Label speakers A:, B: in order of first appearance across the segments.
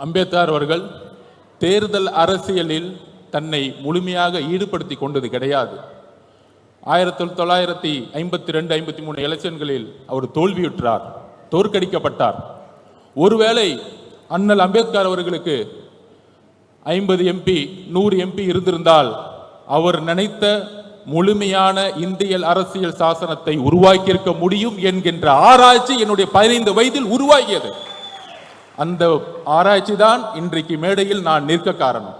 A: அம்பேத்கர் அவர்கள் தேர்தல் அரசியலில் தன்னை முழுமையாக ஈடுபடுத்தி கொண்டது கிடையாது. 1952-53 எலெக்ஷன்களில் அவர் தோல்வியுற்றார், தோற்கடிக்கப்பட்டார். ஒருவேளை அண்ணல் அம்பேத்கர் அவர்களுக்கு 50 MP 100 MP இருந்திருந்தால் அவர் நினைத்த முழுமையான இந்திய அரசியல் சாசனத்தை உருவாக்கியிருக்க முடியும் என்கின்ற ஆராய்ச்சி என்னுடைய 15 வயதில் உருவாகியது. அந்த ஆராய்ச்சி தான் இன்றைக்கு மேடையில் நான் நிற்க காரணம்.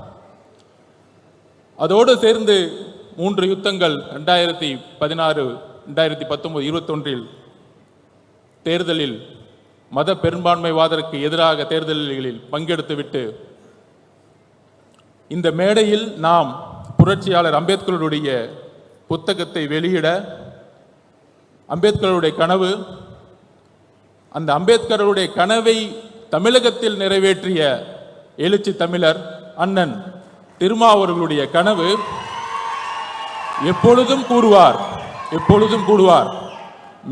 A: அதோடு சேர்ந்து 3 யுத்தங்கள் 2016, 2019, 21 தேர்தலில் மத பெரும்பான்மைவாதருக்கு எதிராக தேர்தல்களில் பங்கெடுத்துவிட்டு இந்த மேடையில் நாம் புரட்சியாளர் அம்பேத்கருடைய புத்தகத்தை வெளியிட, அம்பேத்கருடைய கனவு, அந்த அம்பேத்கருடைய கனவை தமிழகத்தில் நிறைவேற்றிய எழுச்சி தமிழர் அண்ணன் திருமாவர்களுடைய கனவு எப்பொழுதும் கூறுவார்.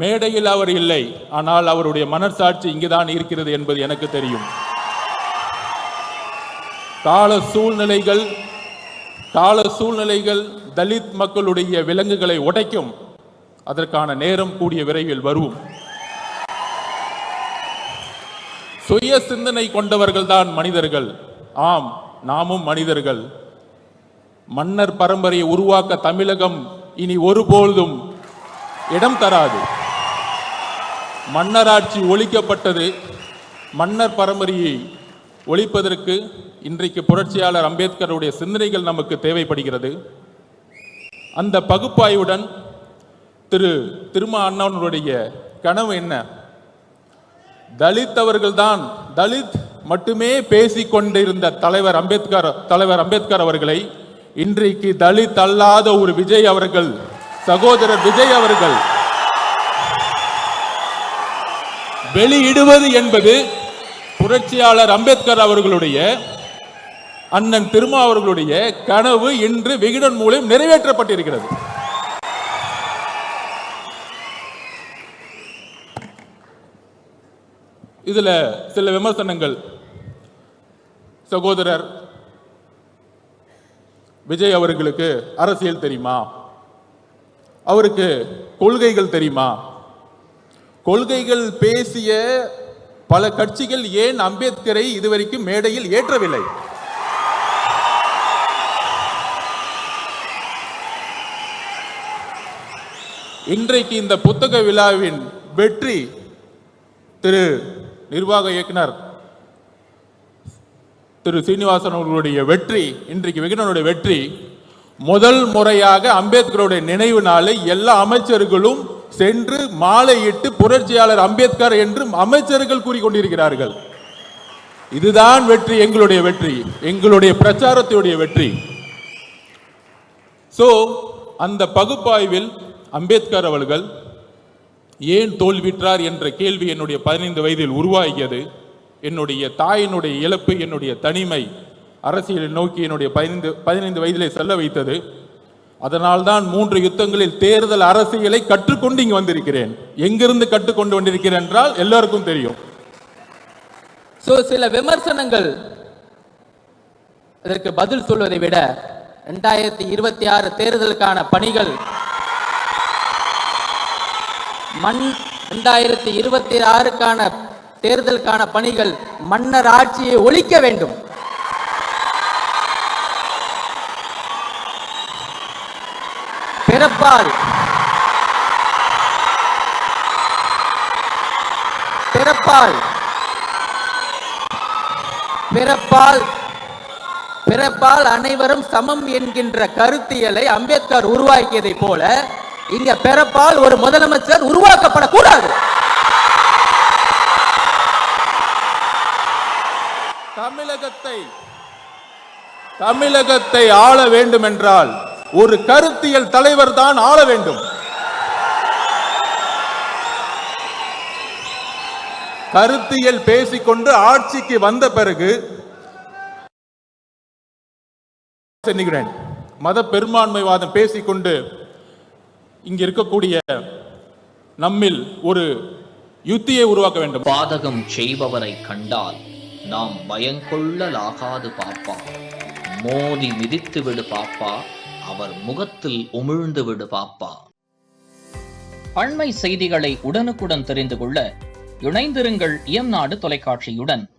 A: மேடையில் அவர் இல்லை, ஆனால் அவருடைய மனசாட்சி இங்குதான் இருக்கிறது என்பது எனக்கு தெரியும். கால சூழ்நிலைகள் தலித் மக்களுடைய விலங்குகளை உடைக்கும். அதற்கான நேரம் கூடிய விரைவில் வரும். சுய சிந்தனை கொண்டவர்கள் தான் மனிதர்கள். ஆம், நாமும் மனிதர்கள். மன்னர் பரம்பரையை உருவாக்க தமிழகம் இனி ஒருபோதும் இடம் தராது. மன்னராட்சி ஒழிக்கப்பட்டது. மன்னர் பரம்பரையை ஒழிப்பதற்கு இன்றைக்கு புரட்சியாளர் அம்பேத்கருடைய சிந்தனைகள் நமக்கு தேவைப்படுகிறது. அந்த பகுப்பாய்வுடன் திருமா அண்ணனுடைய கனவு என்ன? தலித் அவர்கள்தான், தலித் மட்டுமே பேசிக் கொண்டிருந்த தலைவர் அம்பேத்கர் அவர்களை இன்றைக்கு தலித் அல்லாத ஒரு விஜய் அவர்கள், சகோதரர் விஜய் அவர்கள் வெளியிடுவது என்பது புரட்சியாளர் அம்பேத்கர் அவர்களுடைய, அண்ணன் திருமா அவர்களுடைய கனவு இன்று விகடன் மூலம் நிறைவேற்றப்பட்டிருக்கிறது. இதுல சில விமர்சனங்கள். சகோதரர் விஜய் அவர்களுக்கு அரசியல் தெரியுமா? அவருக்கு கொள்கைகள் தெரியுமா? கொள்கைகள் பேசிய பல கட்சிகள் ஏன் அம்பேத்கரை இதுவரைக்கும் மேடையில் ஏற்றவில்லை? இன்றைக்கு இந்த புத்தக விழாவின் வெற்றி, திரு நிர்வாக இயக்குனர் திரு சீனிவாசன் அவர்களுடைய வெற்றி, இன்றைக்கு விகடனுடைய வெற்றி, முதல் முறையாக அம்பேத்கருடைய நினைவு நாளை எல்லா அமைச்சர்களும் சென்று மாலையிட்டு புரட்சியாளர் அம்பேத்கர் என்று அமைச்சர்கள் கூறிக்கொண்டிருக்கிறார்கள். இதுதான் வெற்றி, எங்களுடைய வெற்றி, எங்களுடைய பிரச்சாரத்துடைய வெற்றி. சோ அந்த பகுப்பாய்வில் அம்பேத்கர் அவர்கள் ஏன் தோல்விற்றார் என்ற கேள்வி என்னுடைய 15 வயதில் உருவாகியது. என்னுடைய தாயினுடைய இழப்பு, என்னுடைய தனிமை அரசியலை நோக்கி என்னுடைய 15 வயதிலே செல்ல வைத்தது. அதனால்தான் 3 யுத்தங்களில் தேர்தல் அரசியலை கற்றுக்கொண்டு இங்கு வந்திருக்கிறேன். எங்கிருந்து கற்றுக்கொண்டு வந்திருக்கிறேன் என்றால் எல்லாருக்கும் தெரியும்.
B: சில விமர்சனங்கள் இதற்கு பதில் சொல்வதை விட 2026 தேர்தலுக்கான பணிகள் 2026க்கான தேர்தலுக்கான பணிகள் மன்னர் ஆட்சியை ஒழிக்க வேண்டும். பிறப்பால் அனைவரும் சமம் என்கின்ற கருத்தியலை அம்பேத்கர் உருவாக்கியதை போல இங்க பிறப்பால் ஒரு முதலமைச்சர் உருவாக்கப்படக்கூடாது.
A: தமிழகத்தை ஆள வேண்டும் என்றால் ஒரு கருத்தியல் தலைவர் தான் ஆள வேண்டும். கருத்தியல் பேசிக்கொண்டு ஆட்சிக்கு வந்த பிறகு மத பெரும்பான்மைவாதம் பேசிக்கொண்டு இங்க இருக்கக்கூடிய நம்மில் ஒரு யுத்தியை உருவாக்க வேண்டும்.
C: பாதகம் செய்பவரை கண்டால் நாம் பயங்கொள்ளலாகாது பாப்பா. மோதி மிதித்து விடு பாப்பா, அவர் முகத்தில் உமிழ்ந்து விடு பாப்பா. அண்மை செய்திகளை உடனுக்குடன் தெரிந்து கொள்ள இணைந்திருங்கள் இயம்நாடு தொலைக்காட்சியுடன்.